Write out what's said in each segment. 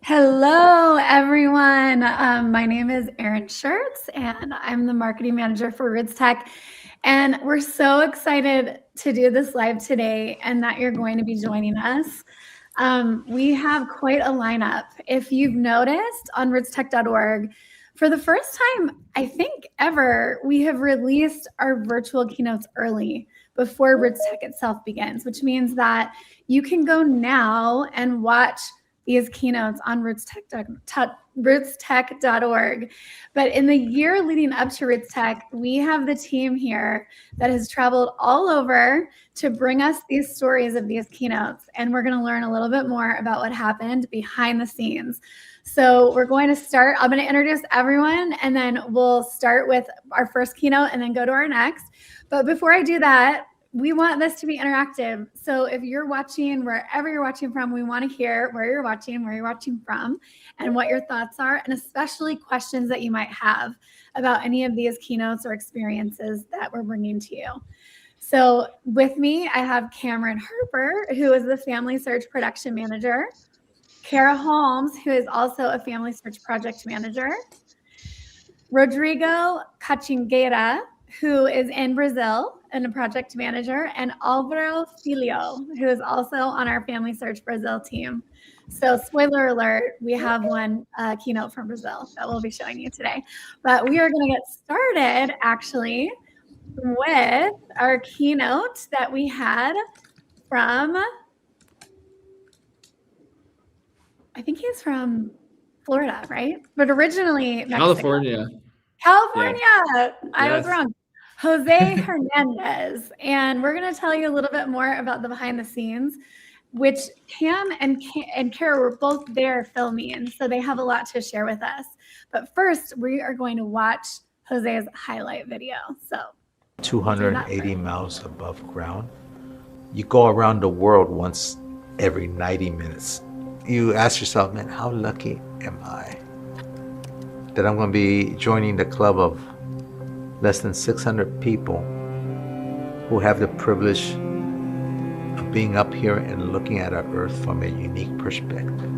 Hello, everyone. My name is Erin Schertz, and I'm the marketing manager for RootsTech. And we're so excited to do this live today and that you're going to be joining us. We have quite a lineup. If you've noticed on rootstech.org, for the first time, I think ever, we have released our virtual keynotes early before RootsTech itself begins, which means that you can go now and watch these keynotes on rootstech.org. But in the year leading up to RootsTech, we have the team here that has traveled all over to bring us these stories of these keynotes. And we're going to learn a little bit more about what happened behind the scenes. So we're going to start. I'm going to introduce everyone, and then we'll start with our first keynote and then go to our next. But before I do that, we want this to be interactive. So if you're watching, wherever you're watching from, we want to hear where you're watching from, and what your thoughts are, and especially questions that you might have about any of these keynotes or experiences that we're bringing to you. So with me, I have Cameron Harper, who is the Family Search Production Manager, Kara Holmes, who is also a Family Search Project Manager, Rodrigo Cachingueira, who is in Brazil and a project manager, and Alvaro Filio, who is also on our Family Search Brazil team. So spoiler alert, we have one keynote from Brazil that we'll be showing you today. But we are going to get started actually with our keynote that we had from, I think he's from Florida, right? But originally Mexico. California. Yeah. I was wrong. José Hernandez. And we're going to tell you a little bit more about the behind the scenes, which Cam and Kara were both there filming. So they have a lot to share with us. But first, we are going to watch José's highlight video. So 280 miles above ground. You go around the world once every 90 minutes. You ask yourself, man, how lucky am I that I'm going to be joining the club of less than 600 people who have the privilege of being up here and looking at our Earth from a unique perspective.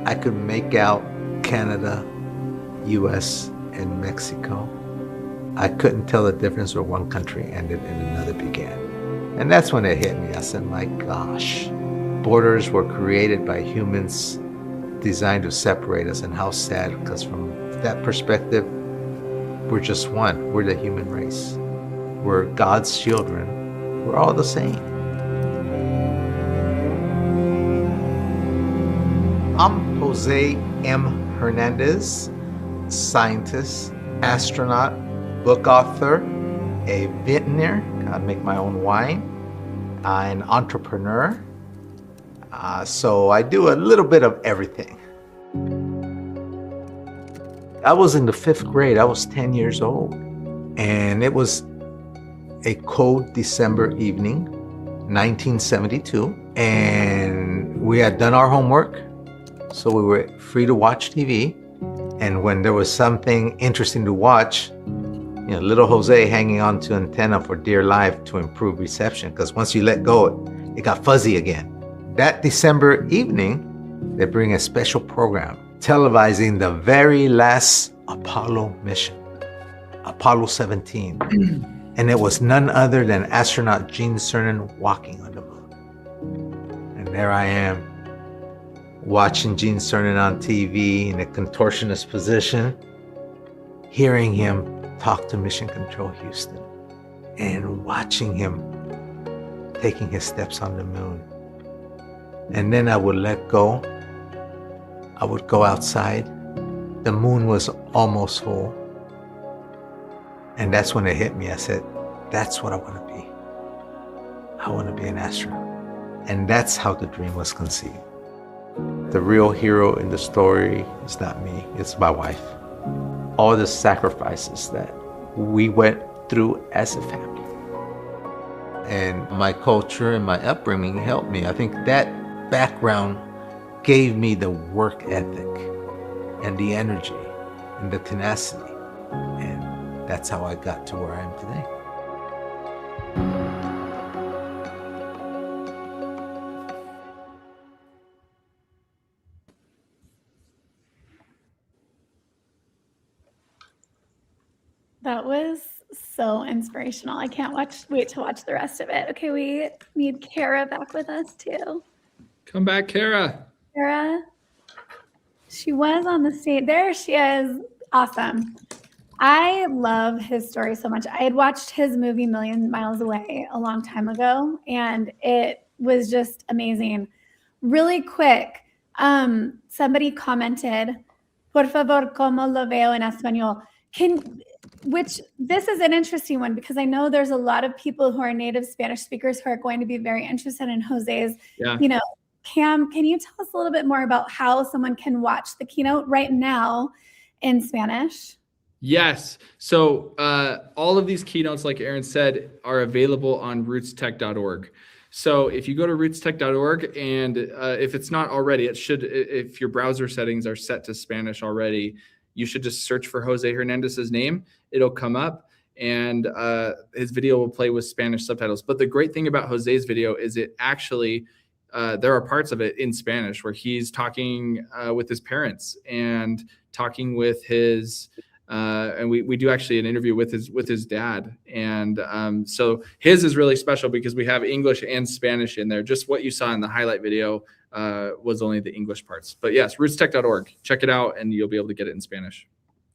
I could make out Canada, US, and Mexico. I couldn't tell the difference where one country ended and another began. And that's when it hit me. I said, my gosh, borders were created by humans designed to separate us, and how sad, because from that perspective, we're just one. We're the human race. We're God's children. We're all the same. I'm Jose M. Hernandez, scientist, astronaut, book author, a vintner. I make my own wine. I'm an entrepreneur. So I do a little bit of everything. I was in the 5th grade. I was 10 years old. And it was a cold December evening, 1972. And we had done our homework. So we were free to watch TV. And when there was something interesting to watch, little Jose hanging on to antenna for dear life to improve reception. Because once you let go, it got fuzzy again. That December evening, they bring a special program televising the very last Apollo mission, Apollo 17. And it was none other than astronaut Gene Cernan walking on the moon. And there I am, watching Gene Cernan on TV in a contortionist position, hearing him talk to Mission Control Houston, and watching him taking his steps on the moon. And then I would let go. I would go outside. The moon was almost full. And that's when it hit me. I said, that's what I want to be. I want to be an astronaut. And that's how the dream was conceived. The real hero in the story is not me, it's my wife. All the sacrifices that we went through as a family. And my culture and my upbringing helped me. I think that background gave me the work ethic and the energy and the tenacity. And that's how I got to where I am today. That was so inspirational. I can't wait to watch the rest of it. Okay, we need Kara back with us too. Come back, Kara. Kara, she was on the stage. There she is. Awesome. I love his story so much. I had watched his movie Million Miles Away a long time ago, and it was just amazing. Really quick, somebody commented, por favor, como lo veo en español. Which this is an interesting one because I know there's a lot of people who are native Spanish speakers who are going to be very interested in Jose's, Cam, can you tell us a little bit more about how someone can watch the keynote right now in Spanish? Yes. So all of these keynotes, like Aaron said, are available on rootstech.org. So if you go to rootstech.org and if it's not already, it should, if your browser settings are set to Spanish already, you should just search for Jose Hernandez's name. It'll come up and his video will play with Spanish subtitles. But the great thing about Jose's video is it actually, there are parts of it in Spanish where he's talking with his parents and talking with his, and we do actually an interview with his dad. And so his is really special because we have English and Spanish in there. Just what you saw in the highlight video was only the English parts. But yes, rootstech.org. Check it out and you'll be able to get it in Spanish.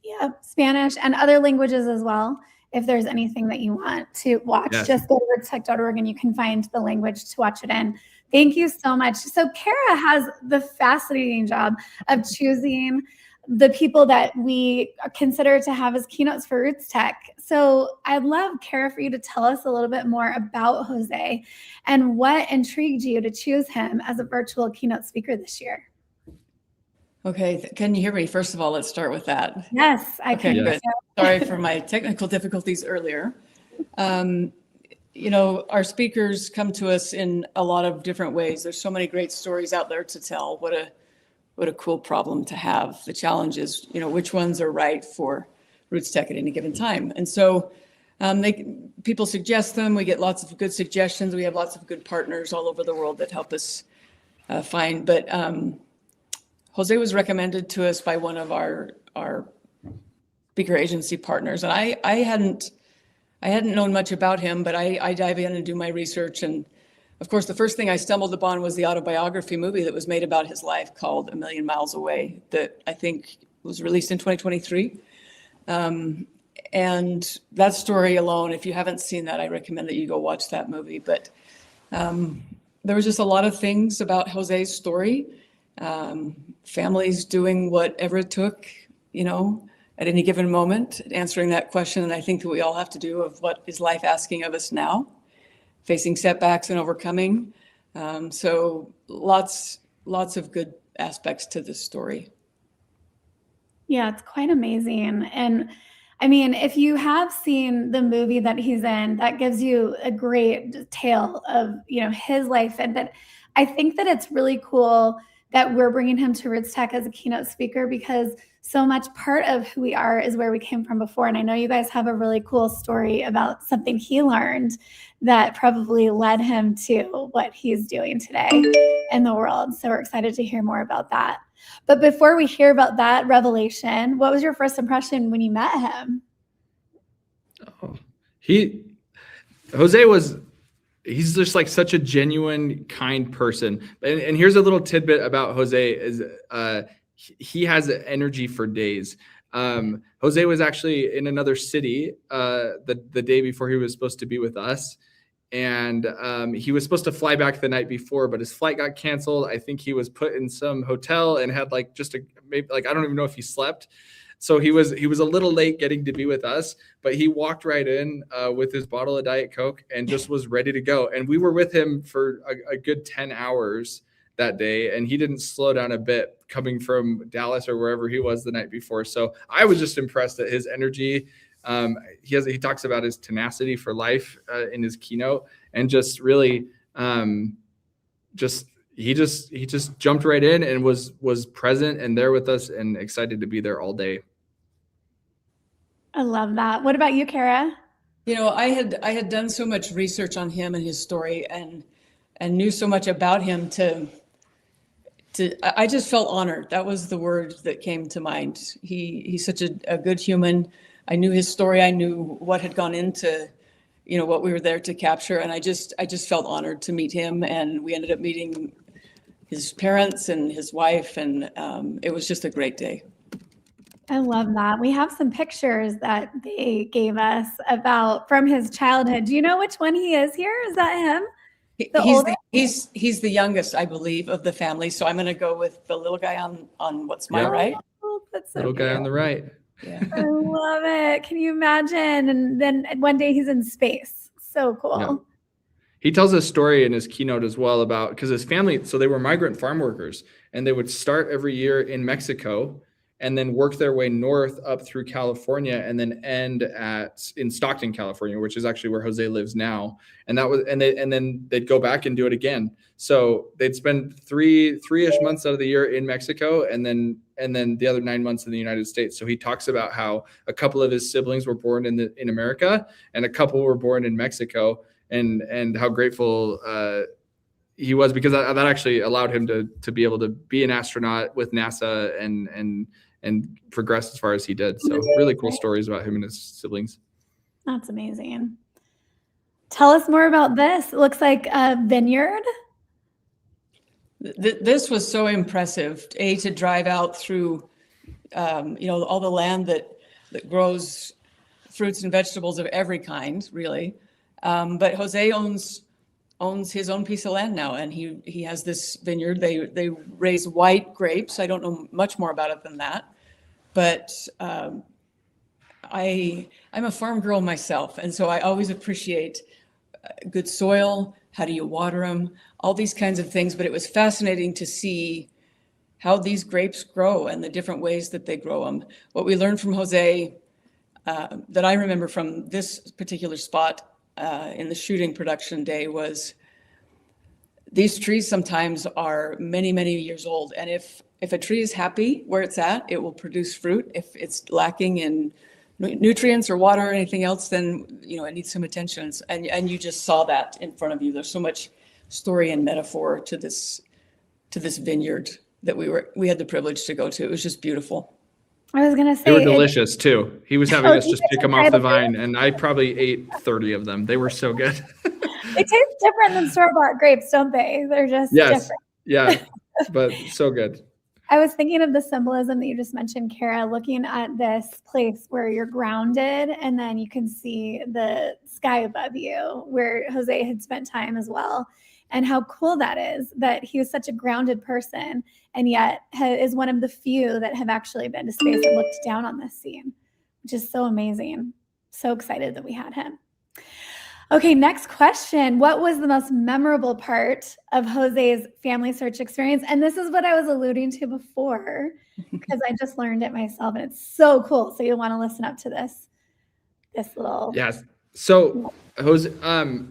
Yeah, Spanish and other languages as well. If there's anything that you want to watch, just go to rootstech.org and you can find the language to watch it in. Thank you so much. So Kara has the fascinating job of choosing the people that we consider to have as keynotes for RootsTech. So I'd love, Kara, for you to tell us a little bit more about Jose and what intrigued you to choose him as a virtual keynote speaker this year. Okay, can you hear me? First of all, let's start with that. Yes, I can. Good. Sorry for my technical difficulties earlier. Our speakers come to us in a lot of different ways. There's so many great stories out there to tell. What a cool problem to have. The challenge is, which ones are right for RootsTech at any given time. And so people suggest them. We get lots of good suggestions. We have lots of good partners all over the world that help us find. But Jose was recommended to us by one of our speaker agency partners. And I hadn't known much about him, but I dive in and do my research. And of course, the first thing I stumbled upon was the autobiography movie that was made about his life called A Million Miles Away that I think was released in 2023. And that story alone, if you haven't seen that, I recommend that you go watch that movie. But there was just a lot of things about Jose's story. Families doing whatever it took, at any given moment, answering that question. And I think that we all have to do of what is life asking of us now, facing setbacks and overcoming. So lots of good aspects to this story. Yeah, it's quite amazing. And I mean, if you have seen the movie that he's in, that gives you a great tale of, his life. And that I think that it's really cool that we're bringing him to RootsTech as a keynote speaker because so much part of who we are is where we came from before. And I know you guys have a really cool story about something he learned that probably led him to what he's doing today in the world. So we're excited to hear more about that. But before we hear about that revelation, what was your first impression when you met him? He's just like such a genuine, kind person. And here's a little tidbit about Jose is he has energy for days. Jose was actually in another city the day before he was supposed to be with us. And he was supposed to fly back the night before, but his flight got canceled. I think he was put in some hotel and had I don't even know if he slept. So he was a little late getting to be with us, but he walked right in with his bottle of Diet Coke and just was ready to go. And we were with him for a good 10 hours that day, and he didn't slow down a bit coming from Dallas or wherever he was the night before. So I was just impressed at his energy. He talks about his tenacity for life in his keynote, and just really he just jumped right in and was present and there with us and excited to be there all day. I love that. What about you, Kara? I had done so much research on him and his story and knew so much about him I just felt honored. That was the word that came to mind. He's such a good human, I knew his story. I knew what had gone into, what we were there to capture. And I just felt honored to meet him. And we ended up meeting his parents and his wife. And it was just a great day. I love that. We have some pictures that they gave us from his childhood. Do you know which one he is here? Is that him? He's the youngest, I believe, of the family. So I'm going to go with the little guy on what's my right. Oh, that's so little cute. Guy on the right. Yeah. I love it. Can you imagine? And then one day he's in space. So cool. Yeah. He tells a story in his keynote as well about, because his family, so they were migrant farm workers, and they would start every year in Mexico and then work their way north up through California and then end in Stockton, California, which is actually where Jose lives now. And then they'd go back and do it again. So they'd spend three-ish months out of the year in Mexico and then the other 9 months in the United States. So he talks about how a couple of his siblings were born in America and a couple were born in Mexico, and how grateful he was, because that actually allowed him to be able to be an astronaut with NASA and progress as far as he did. So really cool stories about him and his siblings. That's amazing. Tell us more about this. It looks like a vineyard. This was so impressive, to drive out through, all the land that grows fruits and vegetables of every kind, really. But Jose owns his own piece of land now, and he has this vineyard. They raise white grapes. I don't know much more about it than that, but I'm a farm girl myself, and so I always appreciate good soil. How do you water them? All these kinds of things. But it was fascinating to see how these grapes grow and the different ways that they grow them. What we learned from Jose, that I remember from this particular spot in the shooting production day, was these trees sometimes are many, many years old. And if a tree is happy where it's at, it will produce fruit. If it's lacking in nutrients or water or anything else, then it needs some attention. And you just saw that in front of you. There's so much story and metaphor to this vineyard that we had the privilege to go to. It was just beautiful. I was going to say, they were delicious too. He was having us just pick them off the vine, grapes? and I probably ate 30 of them. They were so good. They taste different than store-bought grapes, don't they? They're just different. Yeah, but so good. I was thinking of the symbolism that you just mentioned, Kara, looking at this place where you're grounded and then you can see the sky above you, where Jose had spent time as well. And how cool that is, that he was such a grounded person and yet is one of the few that have actually been to space and looked down on this scene, which is so amazing. So excited that we had him. Okay, next question. What was the most memorable part of Jose's family search experience? And this is what I was alluding to before, because I just learned it myself and it's so cool. So you'll want to listen up to this little. Yes. So Jose,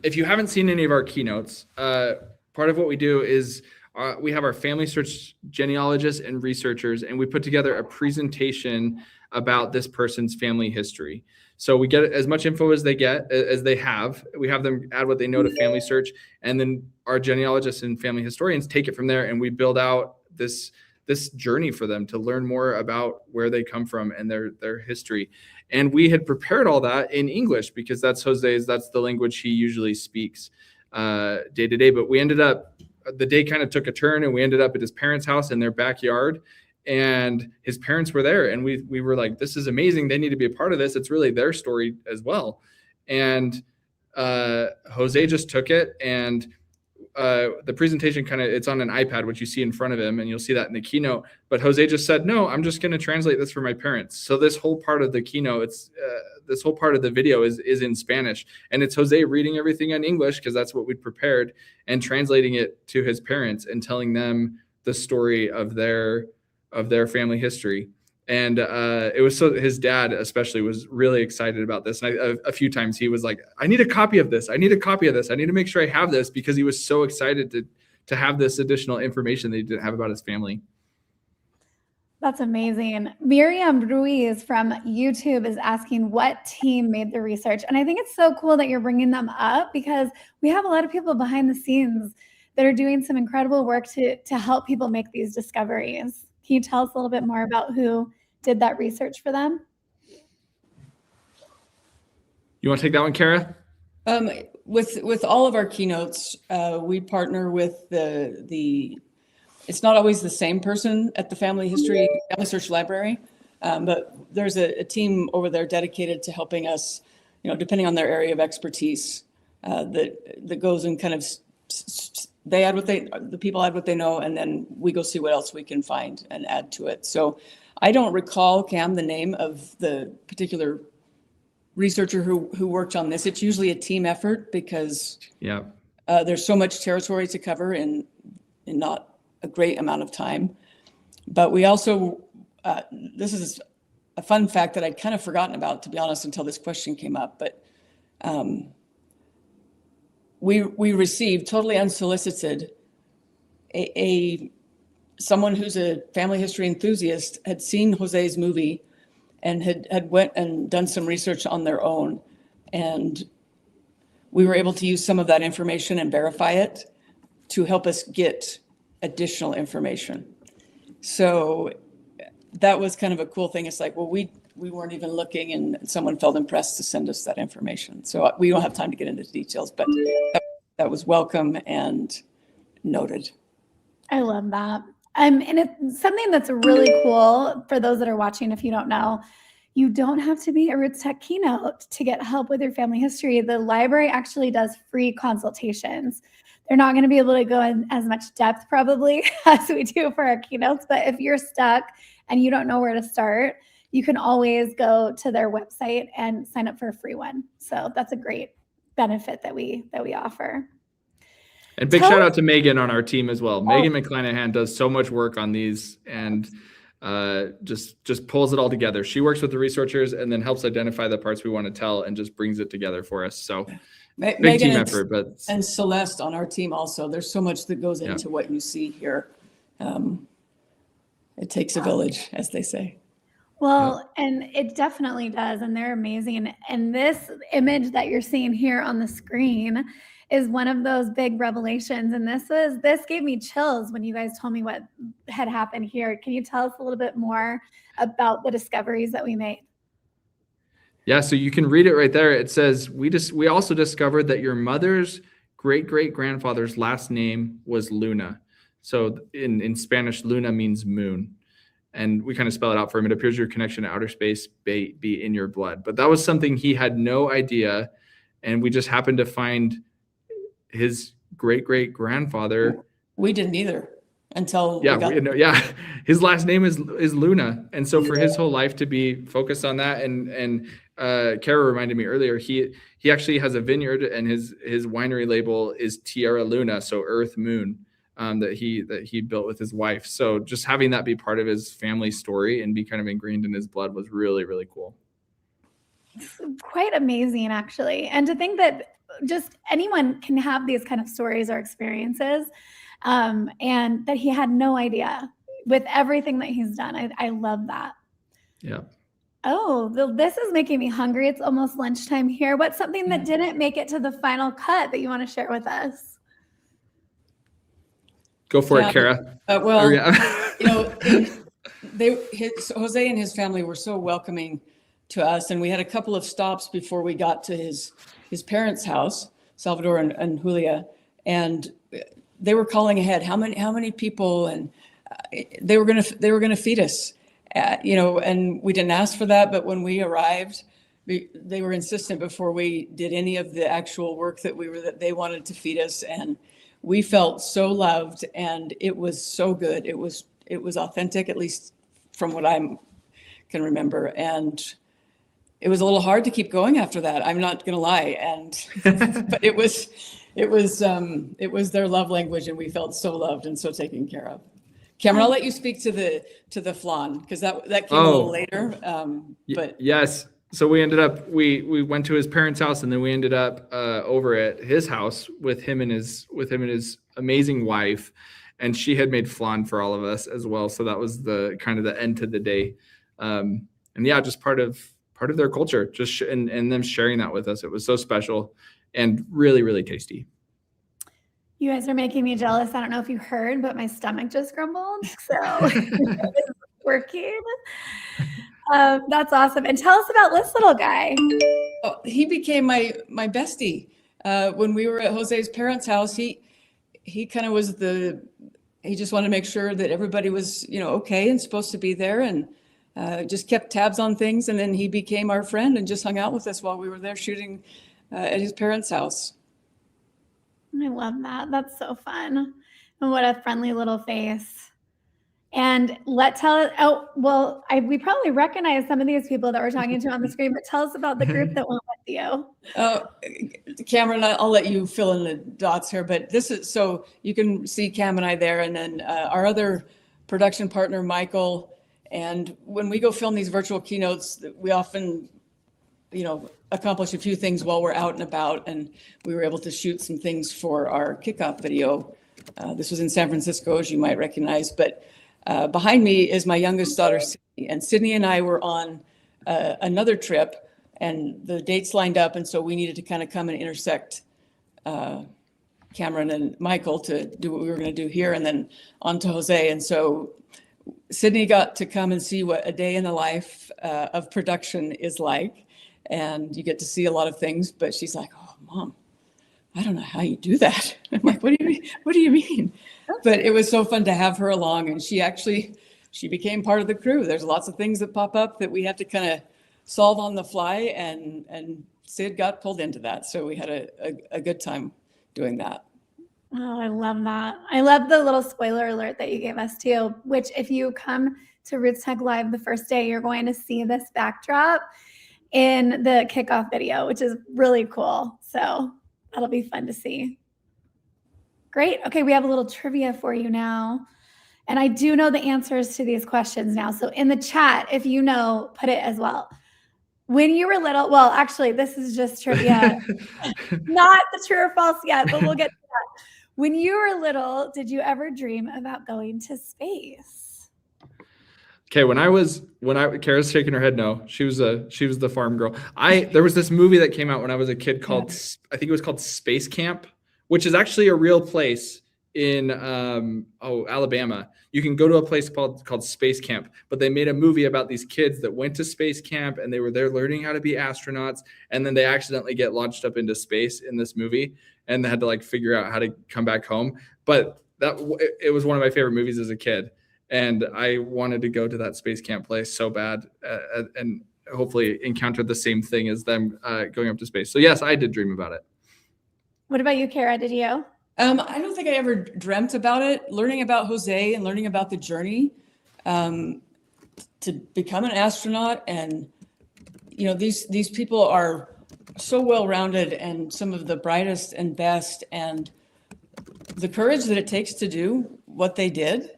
if you haven't seen any of our keynotes, part of what we do is we have our family search genealogists and researchers, and we put together a presentation about this person's family history. So we get as much info as they have. We have them add what they know to family search, and then our genealogists and family historians take it from there, and we build out this journey for them to learn more about where they come from and their history. And we had prepared all that in English because that's the language he usually speaks day to day. But we ended up, the day kind of took a turn, and we ended up at his parents' house in their backyard. And his parents were there, and we were like, this is amazing. They need to be a part of this. It's really their story as well. And Jose just took it, and the presentation it's on an iPad, which you see in front of him, and you'll see that in the keynote. But Jose just said, no, I'm just going to translate this for my parents. So this whole part of the keynote, this whole part of the video is in Spanish, and it's Jose reading everything in English because that's what we'd prepared, and translating it to his parents and telling them the story of their family history. And it was so, his dad especially was really excited about this. And a few times he was like, I need a copy of this. I need a copy of this. I need to make sure I have this, because he was so excited to have this additional information that he didn't have about his family. That's amazing. Miriam Ruiz from YouTube is asking what team made the research. And I think it's so cool that you're bringing them up, because we have a lot of people behind the scenes that are doing some incredible work to help people make these discoveries. Can you tell us a little bit more about who did that research for them? You want to take that one, Kara? With all of our keynotes, we partner with it's not always the same person at the Family Search Library, but there's a team over there dedicated to helping us, depending on their area of expertise, that goes and kind of the people add what they know, and then we go see what else we can find and add to it. So I don't recall, Cam, the name of the particular researcher who worked on this. It's usually a team effort because there's so much territory to cover in not a great amount of time. But we also, this is a fun fact that I'd kind of forgotten about, to be honest, until this question came up. But we received, totally unsolicited, someone who's a family history enthusiast had seen Jose's movie and had went and done some research on their own. And we were able to use some of that information and verify it to help us get additional information. So that was kind of a cool thing. It's like, well, we weren't even looking, and someone felt impressed to send us that information. So we don't have time to get into details, but that was welcome and noted. I love that. And it's something that's really cool for those that are watching. If you don't know, you don't have to be a RootsTech keynote to get help with your family history. The library actually does free consultations. They're not going to be able to go in as much depth probably as we do for our keynotes, but if you're stuck and you don't know where to start, you can always go to their website and sign up for a free one. So that's a great benefit that we offer. And big shout out to Megan on our team as well. Megan McClanahan does so much work on these and just pulls it all together. She works with the researchers and then helps identify the parts we want to tell and just brings it together for us. So big Megan team effort. And Celeste on our team also. There's so much that goes into what you see here. It takes a village, as they say. Well, and it definitely does. And they're amazing. And this image that you're seeing here on the screen is one of those big revelations. And this gave me chills when you guys told me what had happened here. Can you tell us a little bit more about the discoveries that we made? Yeah, so you can read it right there. It says, we also discovered that your mother's great-great-grandfather's last name was Luna. So in Spanish, Luna means moon. And we kind of spell it out for him. It appears your connection to outer space be in your blood. But that was something he had no idea. And we just happened to find his great-great-grandfather. We didn't either until his last name is Luna. And so for his whole life to be focused on that, and Kara reminded me earlier, he actually has a vineyard, and his winery label is Tierra Luna, so Earth Moon, that he built with his wife. So just having that be part of his family story and be kind of ingrained in his blood was really, really cool. It's quite amazing, actually. And to think that just anyone can have these kind of stories or experiences, and that he had no idea with everything that he's done. I love that. Yeah. Oh, this is making me hungry. It's almost lunchtime here. What's something that didn't make it to the final cut that you want to share with us? Go for it, Kara. Jose and his family were so welcoming to us, and we had a couple of stops before we got to his parents' house, Salvador and Julia, and they were calling ahead. How many people? And they were gonna feed us, and we didn't ask for that. But when we arrived, they were insistent before we did any of the actual work that they wanted to feed us, and we felt so loved, and it was so good. It was authentic, at least from what I can remember, and it was a little hard to keep going after that. I'm not gonna lie, but it was their love language, and we felt so loved and so taken care of. Cameron, I'll let you speak to the flan, because that came a little later. But yes, so we went to his parents' house, and then we ended up over at his house with him and his amazing wife, and she had made flan for all of us as well. So that was the kind of the end to the day, and yeah, just part of their culture, and them sharing that with us. It was so special and really, really tasty. You guys are making me jealous. I don't know if you heard, but my stomach just grumbled. So it's working. That's awesome. And tell us about this little guy. He became my bestie. When we were at Jose's parents' house, he kind of was he just wanted to make sure that everybody was, okay and supposed to be there, and just kept tabs on things. And then he became our friend and just hung out with us while we were there shooting at his parents' house. I love that. That's so fun. And what a friendly little face. And we probably recognize some of these people that we're talking to on the screen, but tell us about the group that went with you. Cameron, I'll let you fill in the dots here, but so you can see Cam and I there, and then our other production partner, Michael. And when we go film these virtual keynotes, we often, accomplish a few things while we're out and about. And we were able to shoot some things for our kickoff video. This was in San Francisco, as you might recognize, but behind me is my youngest daughter, Sydney, and Sydney and I were on another trip, and the dates lined up, and so we needed to kind of come and intersect Cameron and Michael to do what we were going to do here, and then on to Jose. And so Sydney got to come and see what a day in the life of production is like, and you get to see a lot of things, but she's like, "Oh, Mom, I don't know how you do that." I'm like, "What do you mean? What do you mean?" But it was so fun to have her along, and she became part of the crew. There's lots of things that pop up that we have to kind of solve on the fly, and Sid got pulled into that. So we had a good time doing that. Oh, I love that. I love the little spoiler alert that you gave us too, which if you come to RootsTech Live the first day, you're going to see this backdrop in the kickoff video, which is really cool. So that'll be fun to see. Great. Okay, we have a little trivia for you now. And I do know the answers to these questions now. So in the chat, if you know, put it as well. When you were little, well, actually, this is just trivia. Not the true or false yet, but we'll get to that. When you were little, did you ever dream about going to space? Okay, Kara's shaking her head no. She was the farm girl. There was this movie that came out when I was a kid called, I think it was called Space Camp, which is actually a real place in Alabama. You can go to a place called Space Camp, but they made a movie about these kids that went to space camp, and they were there learning how to be astronauts, and then they accidentally get launched up into space in this movie, and they had to figure out how to come back home. But it was one of my favorite movies as a kid, and I wanted to go to that space camp place so bad, and hopefully encounter the same thing as them going up to space. So yes, I did dream about it. What about you, Kara? Did you? I don't think I ever dreamt about it. Learning about Jose and learning about the journey to become an astronaut, and these people are so well-rounded and some of the brightest and best, and the courage that it takes to do what they do.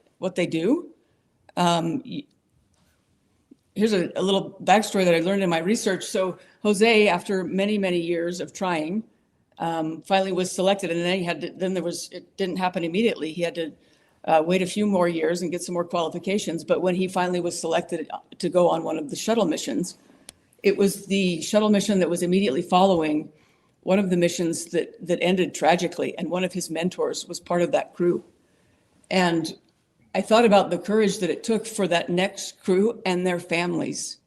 Here's a little backstory that I learned in my research. So Jose, after many, many years of trying, finally was selected, and then it didn't happen immediately. He had to wait a few more years and get some more qualifications. But when he finally was selected to go on one of the shuttle missions, it was the shuttle mission that was immediately following one of the missions that ended tragically, and one of his mentors was part of that crew. And I thought about the courage that it took for that next crew and their families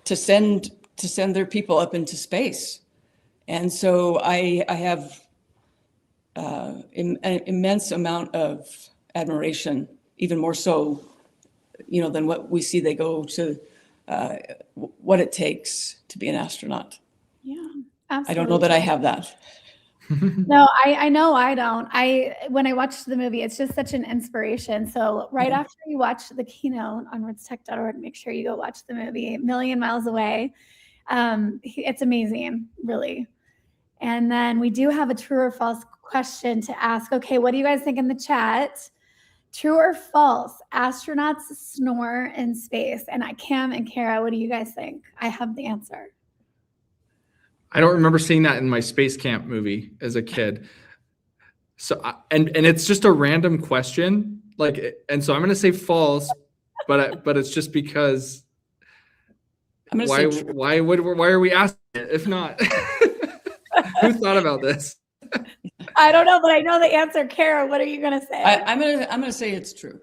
to send their people up into space. And so I have an immense amount of admiration, even more so, than what we see they go to, what it takes to be an astronaut. Yeah, absolutely. I don't know that I have that. No, I know I don't. When I watched the movie, it's just such an inspiration. So right after you watch the keynote on rootstech.org, make sure you go watch the movie, A Million Miles Away. It's amazing, really. And then we do have a true or false question to ask. Okay, what do you guys think in the chat? True or false? Astronauts snore in space. And Cam and Kara, what do you guys think? I have the answer. I don't remember seeing that in my space camp movie as a kid. So, and it's just a random question, and so I'm going to say false, but it's just because. Why are we asking it if not? Who thought about this? I don't know, but I know the answer. Kara, what are you going to say? I'm gonna say it's true.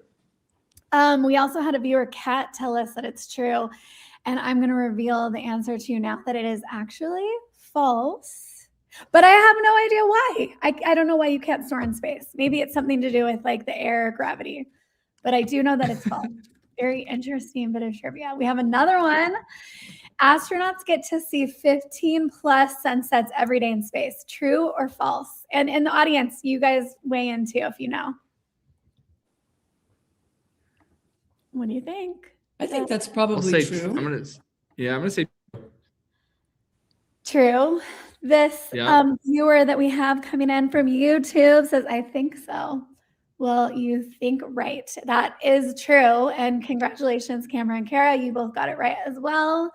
We also had a viewer, Kat, tell us that it's true. And I'm going to reveal the answer to you now that it is actually false. But I have no idea why. I don't know why you can't store in space. Maybe it's something to do with like the air gravity. But I do know that it's false. Very interesting bit of trivia. We have another one. Astronauts get to see 15 plus sunsets every day in space. True or false? And in the audience, you guys weigh in too if you know. What do you think? I think that's probably true. I'm gonna say true. This viewer that we have coming in from YouTube says, I think so. Well, you think right. That is true. And congratulations, Cameron and Kara. You both got it right as well.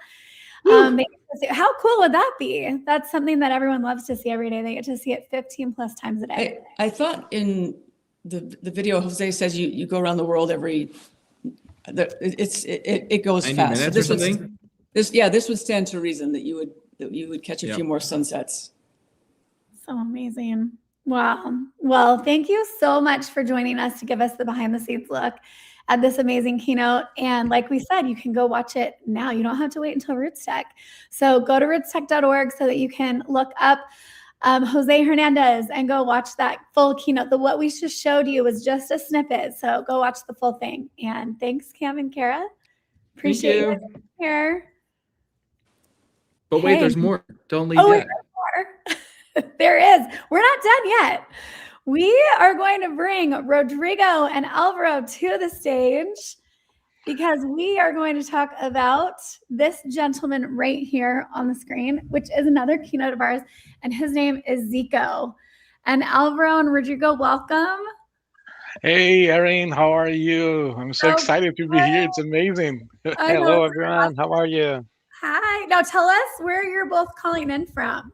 How cool would that be? That's something that everyone loves to see every day. They get to see it 15 plus times a day. I thought in the video, Jose says you go around the world every, it goes 90 fast. minutes or something? This would stand to reason that you would catch a few more sunsets. So amazing. Wow. Well, thank you so much for joining us to give us the behind the scenes look at this amazing keynote. And like we said, you can go watch it now. You don't have to wait until RootsTech. So go to rootstech.org so that you can look up Jose Hernandez and go watch that full keynote. What we just showed you was just a snippet. So go watch the full thing. And thanks, Cam and Kara. Appreciate you here. But wait, there's more. Don't leave yet. There is. We're not done yet. We are going to bring Rodrigo and Alvaro to the stage because we are going to talk about this gentleman right here on the screen, which is another keynote of ours, and his name is Zico. And Alvaro and Rodrigo, welcome. Hey, Erin, how are you? I'm so excited to be here. It's amazing. Hello, everyone. How are you? Hi. Now tell us where you're both calling in from.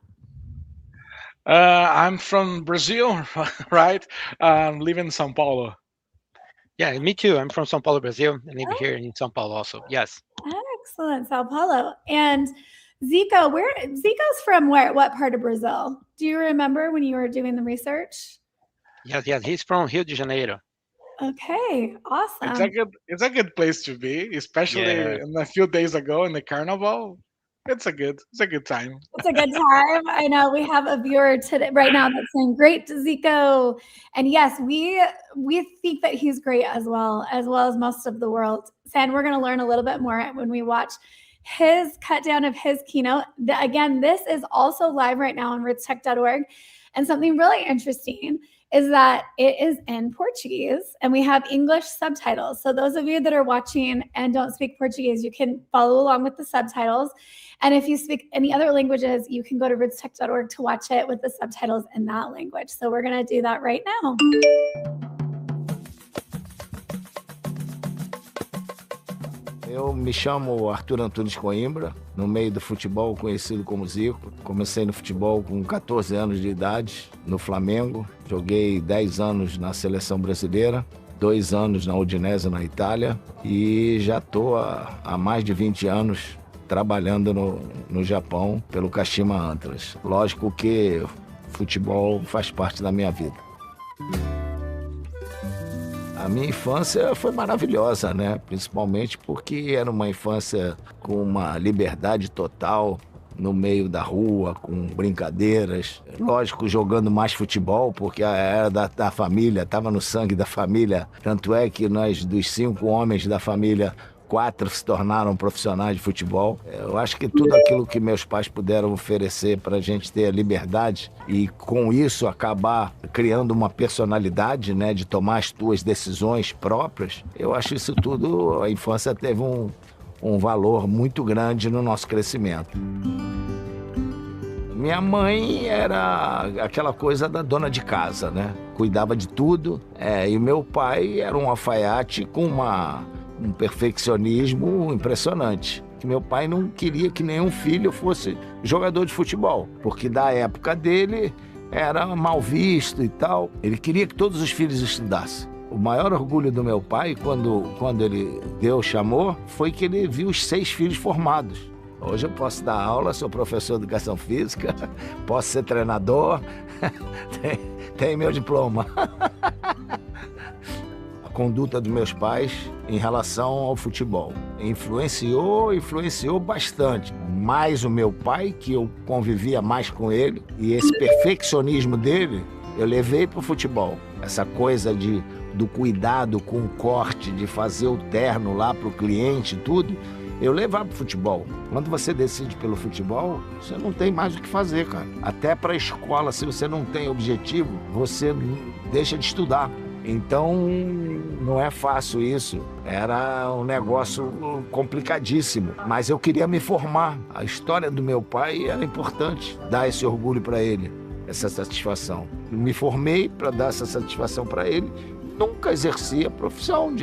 I'm from Brazil, right? Live in São Paulo. Yeah, me too. I'm from São Paulo, Brazil, and live here in São Paulo also. Yes. Excellent, São Paulo. And Zico, Zico's from where? What part of Brazil? Do you remember when you were doing the research? Yes. He's from Rio de Janeiro. Okay, awesome. It's a good place to be, especially in a few days ago in the carnival. It's a good time. It's a good time. I know we have a viewer today right now that's saying, "Great, Zico," and yes, we think that he's great as well as most of the world. And we're going to learn a little bit more when we watch his cut down of his keynote. Again, this is also live right now on rootstech.org, and something really interesting is that it is in Portuguese and we have English subtitles. So those of you that are watching and don't speak Portuguese, you can follow along with the subtitles. And if you speak any other languages, you can go to rootstech.org to watch it with the subtitles in that language. So we're going to do that right now. Eu me chamo Arthur Antunes Coimbra, no meio do futebol conhecido como Zico. Comecei no futebol com 14 anos de idade, no Flamengo. Joguei 10 anos na seleção brasileira, 2 anos na Udinese, na Itália. E já estou há mais de 20 anos trabalhando no Japão pelo Kashima Antlers. Lógico que futebol faz parte da minha vida. A minha infância foi maravilhosa, né? Principalmente porque era uma infância com uma liberdade total no meio da rua, com brincadeiras. Lógico, jogando mais futebol, porque era da família, estava no sangue da família. Tanto é que nós, dos 5 homens da família, 4 se tornaram profissionais de futebol. Eu acho que tudo aquilo que meus pais puderam oferecer para a gente ter a liberdade e com isso acabar criando uma personalidade, né, de tomar as tuas decisões próprias, eu acho isso tudo, a infância teve um valor muito grande no nosso crescimento. Minha mãe era aquela coisa da dona de casa, né? Cuidava de tudo. E o meu pai era um alfaiate com um perfeccionismo impressionante. Meu pai não queria que nenhum filho fosse jogador de futebol, porque da época dele era mal visto e tal. Ele queria que todos os filhos estudassem. O maior orgulho do meu pai, quando Deus chamou, foi que ele viu os 6 filhos formados. Hoje eu posso dar aula, sou professor de educação física, posso ser treinador, tem meu diploma. conduta dos meus pais em relação ao futebol. Influenciou bastante. Mais o meu pai, que eu convivia mais com ele, e esse perfeccionismo dele, eu levei para o futebol. Essa coisa do cuidado com o corte, de fazer o terno lá para o cliente e tudo, eu levava para o futebol. Quando você decide pelo futebol, você não tem mais o que fazer, cara. Até para a escola, se você não tem objetivo, você deixa de estudar. Então, não é fácil isso. Era um negócio complicadíssimo. Mas eu queria me formar. A história do meu pai era importante, dar esse orgulho para ele, essa satisfação. Eu me formei para dar essa satisfação para ele. Nunca exerci a profissão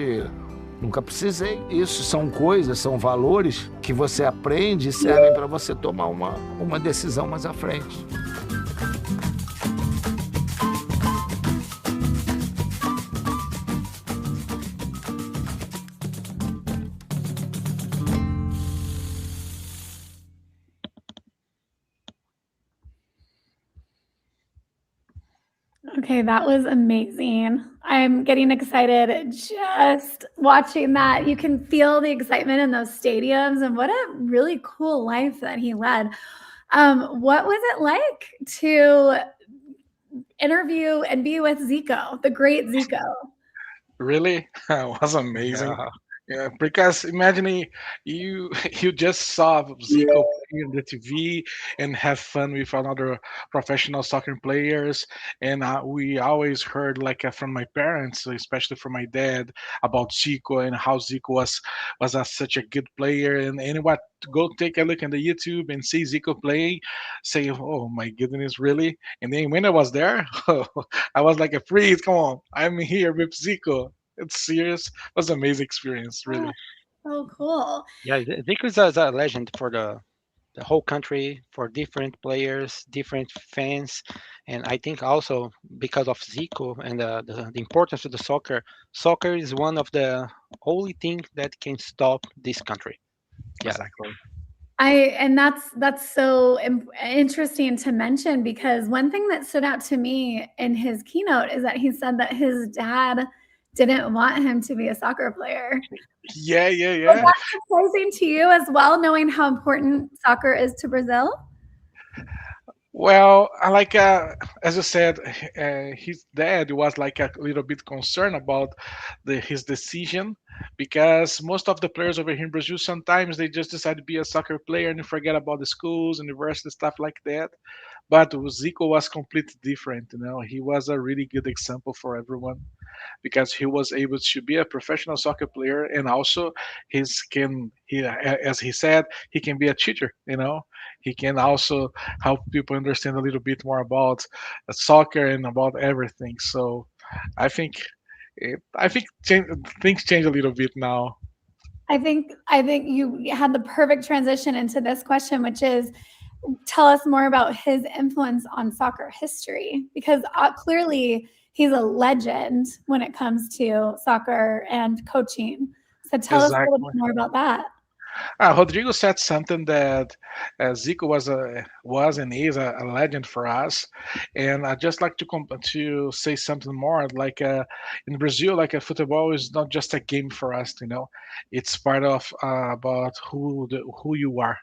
Nunca precisei. Isso são coisas, são valores que você aprende e servem para você tomar uma decisão mais à frente. Okay, that was amazing. I'm getting excited just watching that. You can feel the excitement in those stadiums, and what a really cool life that he led. What was it like to interview and be with Zico, the great Zico? Really? It was amazing. Yeah. Yeah, because imagine you just saw Zico playing on the TV and have fun with another professional soccer players, and we always heard from my parents, especially from my dad, about Zico and how Zico was such a good player, and what go take a look on the YouTube and see Zico play, say, oh my goodness, really? And then when I was there, I was like a freeze. Come on, I'm here with Zico. It's serious. It was an amazing experience, really. Oh, cool. Yeah, Zico is a legend for the whole country, for different players, different fans, and I think also because of Zico and the importance of the soccer is one of the only thing that can stop this country. Yeah. Exactly. And that's so interesting to mention, because one thing that stood out to me in his keynote is that he said that his dad didn't want him to be a soccer player. Yeah. Was that surprising to you as well, knowing how important soccer is to Brazil? Well, as you said, his dad was like a little bit concerned about his decision, because most of the players over here in Brazil, sometimes they just decide to be a soccer player and forget about the schools, university, stuff like that. But Zico was completely different. He was a really good example for everyone, because he was able to be a professional soccer player, and also as he said, he can be a teacher. He can also help people understand a little bit more about soccer and about everything. So I think things change a little bit now. I think you had the perfect transition into this question, which is, tell us more about his influence on soccer history, because clearly he's a legend when it comes to soccer and coaching. So tell us a little bit more about that. Rodrigo said something that Zico was and is a legend for us, and I'd just like to say something more. In Brazil, football is not just a game for us. It's part of about who you are.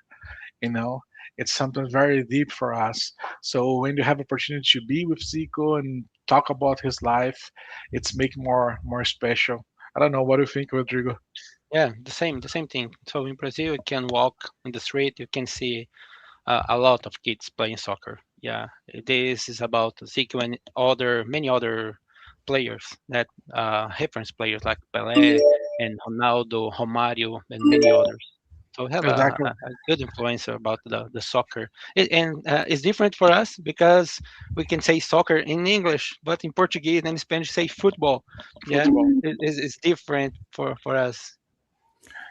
It's something very deep for us. So when you have opportunity to be with Zico and talk about his life, it's make more special. I don't know. What do you think, Rodrigo? Yeah, the same thing. So in Brazil, you can walk in the street, you can see a lot of kids playing soccer. Yeah, this is about Zico and many other players, that reference players like Pelé and Ronaldo, Romario, and many others. So we have a good influence about the soccer. It's different for us because we can say soccer in English, but in Portuguese and Spanish say football. Yeah, it's different for us.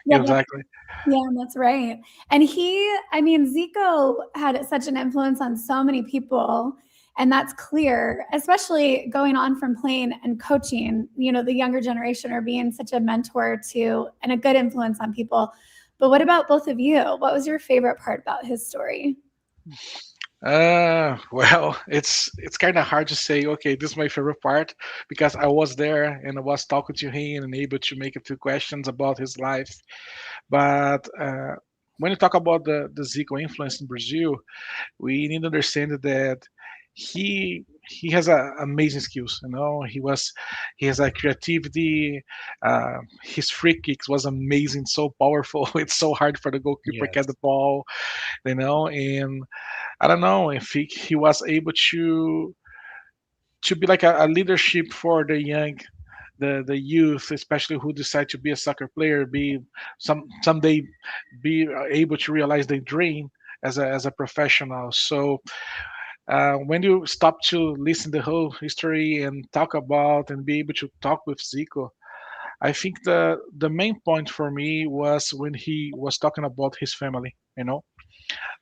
Yeah, exactly. That's right. And Zico had such an influence on so many people, and that's clear, especially going on from playing and coaching, the younger generation, or being such a mentor to and a good influence on people. But what about both of you? What was your favorite part about his story? Well, it's kind of hard to say. Okay, this is my favorite part because I was there and I was talking to him and able to make a few questions about his life. But when you talk about the Zico influence in Brazil, we need to understand that he has amazing skills. You know, he has a creativity. His free kicks was amazing, so powerful. It's so hard for the goalkeeper to Yes. get the ball. You know, and I don't know if he was able to be like a leadership for the young, the youth, especially who decide to be a soccer player, be someday be able to realize their dream as a professional. So when you stop to listen the whole history and talk about and be able to talk with Zico, I think the main point for me was when he was talking about his family. You know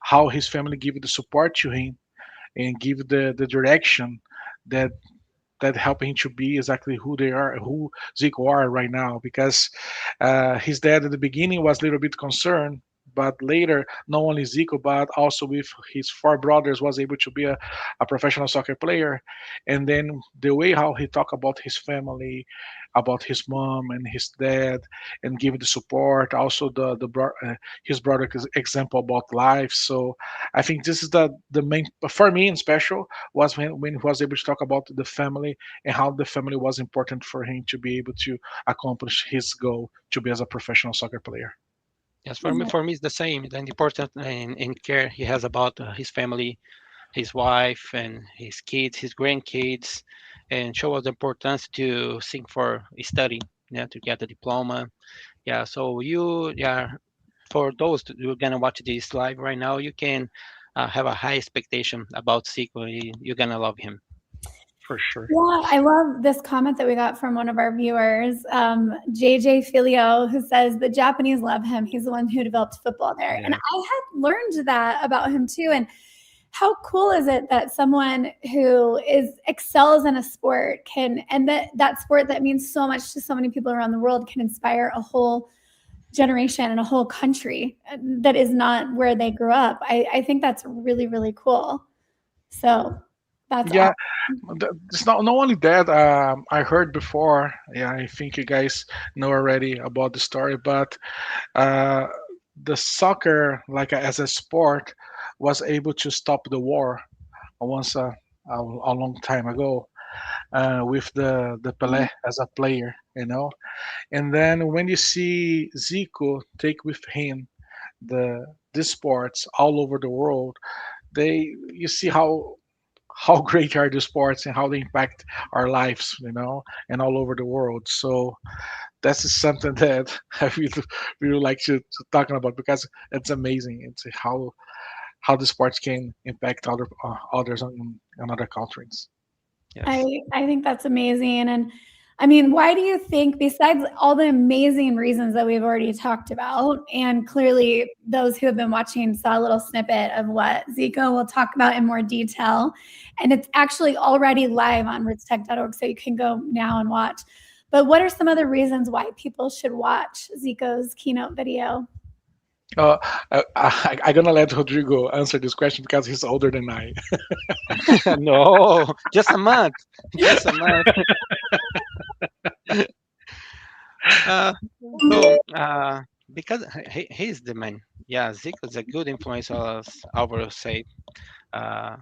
how his family give the support to him and give the direction that that help him to be exactly who they are, who Zico are right now. Because his dad at the beginning was a little bit concerned, but later, not only Zico, but also with his four brothers, was able to be a professional soccer player. And then the way how he talked about his family, about his mom and his dad, and giving the support, also his brother example about life. So I think this is the main for me and special was when he was able to talk about the family and how the family was important for him to be able to accomplish his goal to be as a professional soccer player. Yes, for me it's the same. The important and care he has about his family, his wife and his kids, his grandkids, and show us the importance to think for study, yeah, to get the diploma. Yeah, so yeah, for those who are gonna watch this live right now, you can have a high expectation about Zico. You're gonna love him for sure. Yeah, I love this comment that we got from one of our viewers, JJ Filio, who says the Japanese love him. He's the one who developed football there. And Yeah. I had learned that about him too. And how cool is it that someone who excels in a sport can, and that sport that means so much to so many people around the world, can inspire a whole generation and a whole country that is not where they grew up. I think that's really, really cool. So that's Yeah, awesome. it's not only that. I heard before. Yeah, I think you guys know already about the story, but uh, the soccer, like as a sport, was able to stop the war once a long time ago with the Pelé as a player, you know. And then when you see Zico take with him the sports all over the world, they you see how great are the sports and how they impact our lives, you know, and all over the world. So that's just something that I really like to talking about because it's amazing. It's how the sports can impact others in other countries. Yes. I think that's amazing. And I mean, why do you think, besides all the amazing reasons that we've already talked about, and clearly those who have been watching saw a little snippet of what Zico will talk about in more detail, and it's actually already live on rootstech.org, so you can go now and watch. But what are some other reasons why people should watch Zico's keynote video? Uh, I'm gonna let Rodrigo answer this question because he's older than I. No, just a month. Just a month. Uh, so, because he's the man. Yeah, Zico is a good influence, as Alvaro say, uh,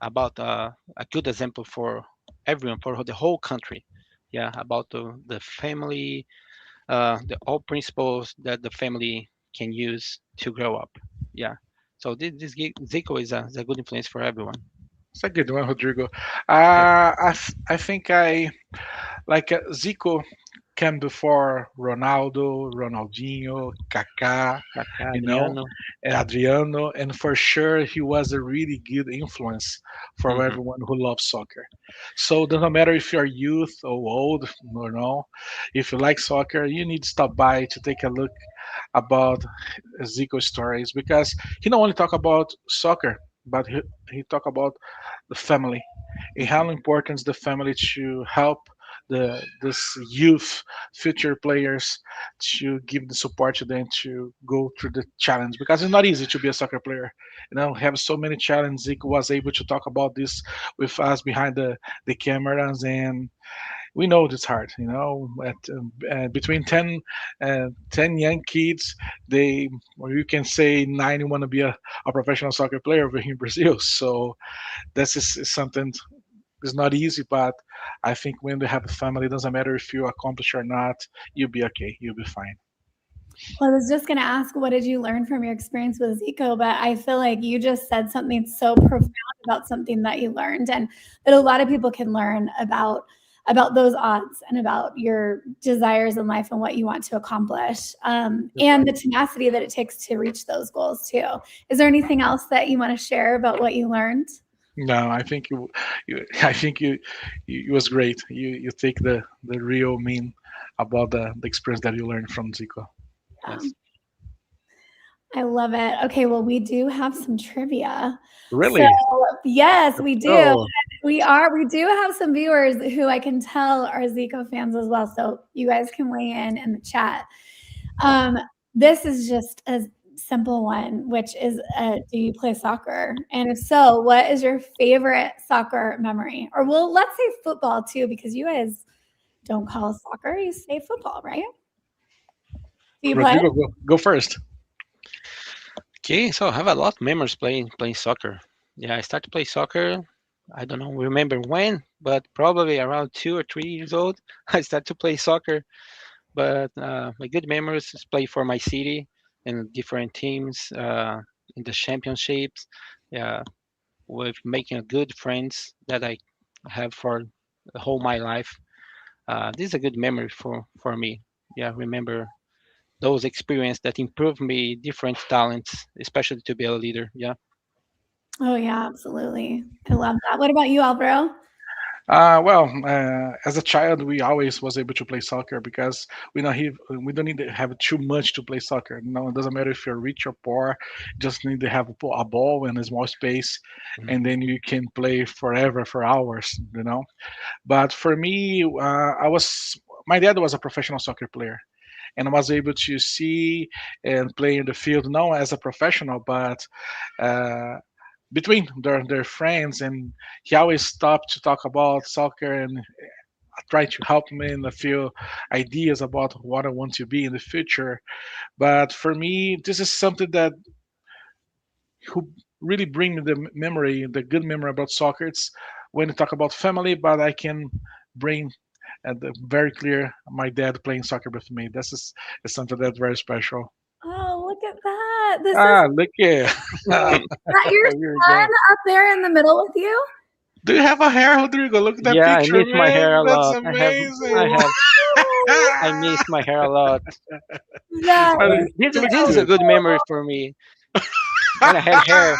about a good example for everyone, for the whole country. Yeah, about the family, the all principles that the family can use to grow up. Yeah. So this Zico is a good influence for everyone. It's a good one, Rodrigo. Yep. I think I like Zico came before Ronaldo, Ronaldinho, Kaká, Kaká, you know, Adriano. and Adriano, and for sure he was a really good influence for Hmm. everyone who loves soccer. So doesn't matter if you're youth or old, you know, if you like soccer, you need to stop by to take a look about Zico stories because he not only talk about soccer, but he talk about the family and how important the family to help this youth future players to give the support to them to go through the challenge, because it's not easy to be a soccer player. Have so many challenges. Zico was able to talk about this with us behind the cameras, and we know it's hard. Between 10 young kids, or you can say 9 want to be a professional soccer player over here in Brazil. So this is something. It's not easy, but I think when you have a family, it doesn't matter if you accomplish or not, you'll be okay. You'll be fine. Well, I was just going to ask, what did you learn from your experience with Zico? But I feel like you just said something so profound about something that you learned, and that a lot of people can learn about those odds and about your desires in life and what you want to accomplish, and the tenacity that it takes to reach those goals too. Is there anything else that you want to share about what you learned? No, I think it was great. You take the real mean about the experience that you learned from Zico. Yes. I love it. Okay, well, we do have some trivia. Really? So, yes, we do. Oh. We do have some viewers who I can tell are Zico fans as well. So you guys can weigh in the chat. This is just a simple one, which is, do you play soccer? And if so, what is your favorite soccer memory? Or well, let's say football too, because you guys don't call it soccer, you say football, right? Do you play? Rodrigo, go first. Okay, so I have a lot of memories playing soccer. Yeah, I started to play soccer. I don't know, remember when, but probably around 2 or 3 years old, I started to play soccer. But my good memories is play for my city and different teams in the championships. Yeah, with making good friends that I have for the whole my life. This is a good memory for me. Yeah, remember those experiences that improved me different talents, especially to be a leader. Yeah. Oh yeah, absolutely. I love that. What about you, Alvaro? As a child, we always was able to play soccer because we don't need to have too much to play soccer. No, it doesn't matter if you're rich or poor. You just need to have a ball and a small space, and then you can play forever for hours. But for me, my dad was a professional soccer player, and I was able to see and play in the field, not as a professional, but between their friends. And he always stopped to talk about soccer and try to help me in a few ideas about what I want to be in the future. But for me, this is something that who really bring me the good memory about soccer. It's when you talk about family, but I can bring very clear my dad playing soccer with me. Is something that's very special. Oh, look at that. This Look here. is that your son up there in the middle with you? Do you have a hair, Rodrigo? Look at that Yeah, picture, I miss my hair a That's lot. amazing. I miss my hair a lot. That This is a good memory for me. When I had hair.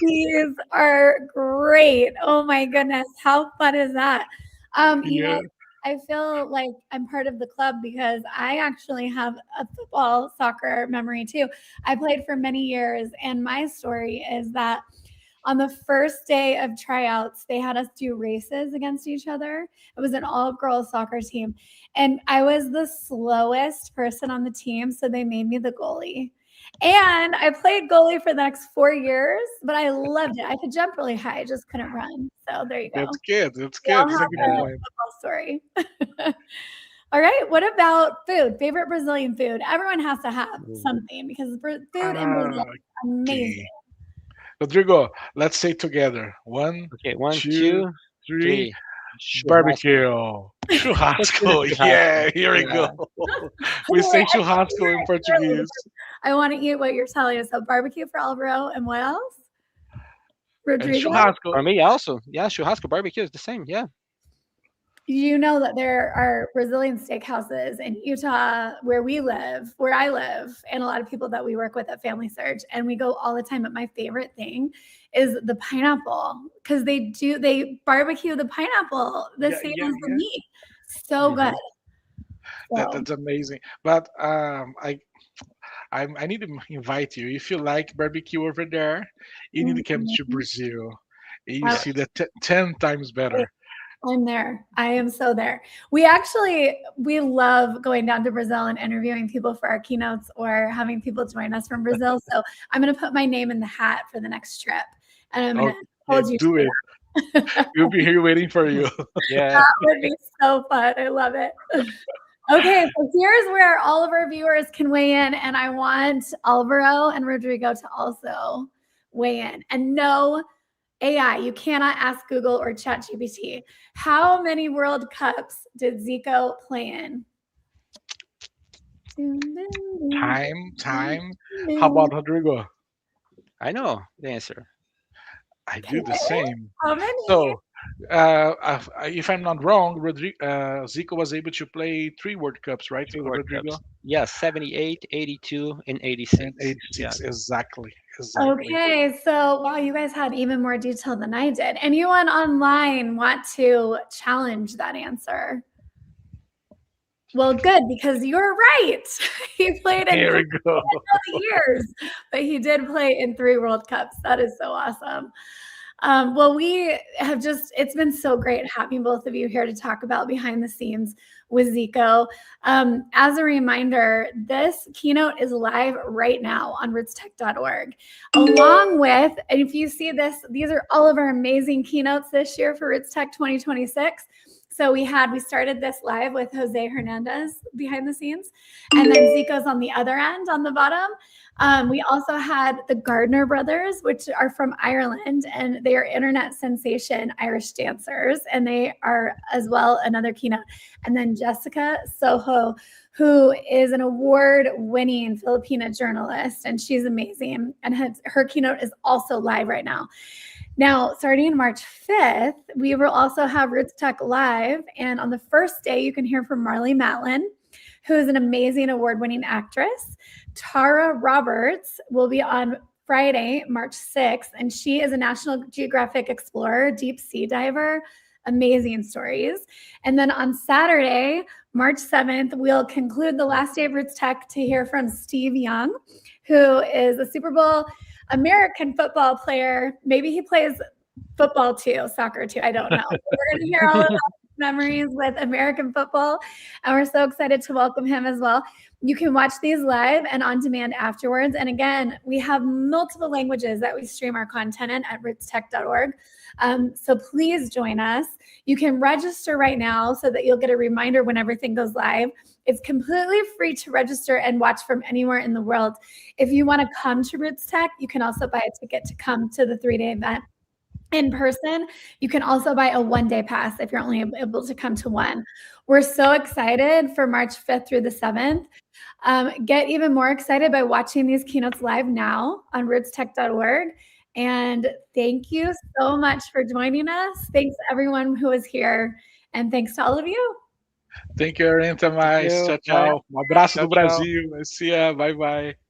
These are great. Oh my goodness. How fun is that? You know, I feel like I'm part of the club because I actually have a football soccer memory too. I played for many years, and my story is that on the first day of tryouts, they had us do races against each other. It was an all-girls soccer team, and I was the slowest person on the team, so they made me the goalie. And I played goalie for the next 4 years, but I loved it. I could jump really high, I just couldn't run. So there you go. That's good. That's We all good. That's a have good a point. football story. All right. What about food? Favorite Brazilian food? Everyone has to have something because food in Brazil is amazing. Rodrigo, let's say together. One, Okay, 1, 2, 2, 3. 3. Barbecue. Churrasco. Yeah, here we go. We say churrasco in Portuguese. I want to eat what you're telling us. So barbecue for Alvaro, and what else? And Rodrigo? churrasco. For me also. Yeah, churrasco barbecue is the same. Yeah. You know that there are Brazilian steakhouses in Utah where I live, and a lot of people that we work with at Family Search, and we go all the time. But my favorite thing is the pineapple, because they barbecue the pineapple the same as the meat. So good. That's amazing. But I need to invite you. If you like barbecue over there, you need to come to Brazil. You see that 10 times better. I'm there. I am so there. We love going down to Brazil and interviewing people for our keynotes or having people join us from Brazil. So I'm going to put my name in the hat for the next trip, and I'm going to hold you do to it. We'll be here waiting for you. Yeah. That would be so fun. I love it. Okay, so here's where all of our viewers can weigh in, and I want Alvaro and Rodrigo to also weigh in. And no AI, you cannot ask Google or ChatGPT. How many World Cups did Zico play in? Time. How about Rodrigo? I know the answer. I do the same. How many? So, if I'm not wrong, Zico was able to play 3 World Cups, right, Three World Rodrigo? Cups. Yeah, 78, 82, and 86. And 86, Yeah. exactly. Okay, so wow, you guys had even more detail than I did. Anyone online want to challenge that answer? Well, good, because you're right. He played in Here we go. years, but he did play in 3 World Cups. That is so awesome. Well, we have it's been so great having both of you here to talk about behind the scenes with Zico. As a reminder, this keynote is live right now on rootstech.org. Along with, and if you see this, these are all of our amazing keynotes this year for RootsTech 2026. So we started this live with José Hernandez behind the scenes, and then Zico's on the other end on the bottom. We also had the Gardner brothers, which are from Ireland, and they are internet sensation Irish dancers, and they are as well another keynote. And then Jessica Soho, who is an award-winning Filipina journalist, and she's amazing. And her keynote is also live right now. Now, starting March 5th, we will also have RootsTech Live, and on the first day, you can hear from Marlee Matlin, who is an amazing award-winning actress. Tara Roberts will be on Friday, March 6th, and she is a National Geographic explorer, deep sea diver, amazing stories. And then on Saturday, March 7th, we'll conclude the last day of RootsTech to hear from Steve Young, who is a Super Bowl American football player. Maybe he plays football too, soccer too, I don't know. We're going to hear all about memories with American football, and we're so excited to welcome him as well. You can watch these live and on demand afterwards. And again, we have multiple languages that we stream our content in at rootstech.org. So please join us. You can register right now so that you'll get a reminder when everything goes live. It's completely free to register and watch from anywhere in the world. If you want to come to RootsTech, you can also buy a ticket to come to the 3-day event in person. You can also buy a 1-day pass if you're only able to come to one. We're so excited for March 5th through the 7th. Get even more excited by watching these keynotes live now on rootstech.org. And thank you so much for joining us. Thanks everyone who was here. And thanks to all of you. Thank you, Até mais. Tchau, tchau. Um abraço do Brasil. See ya. Bye, bye.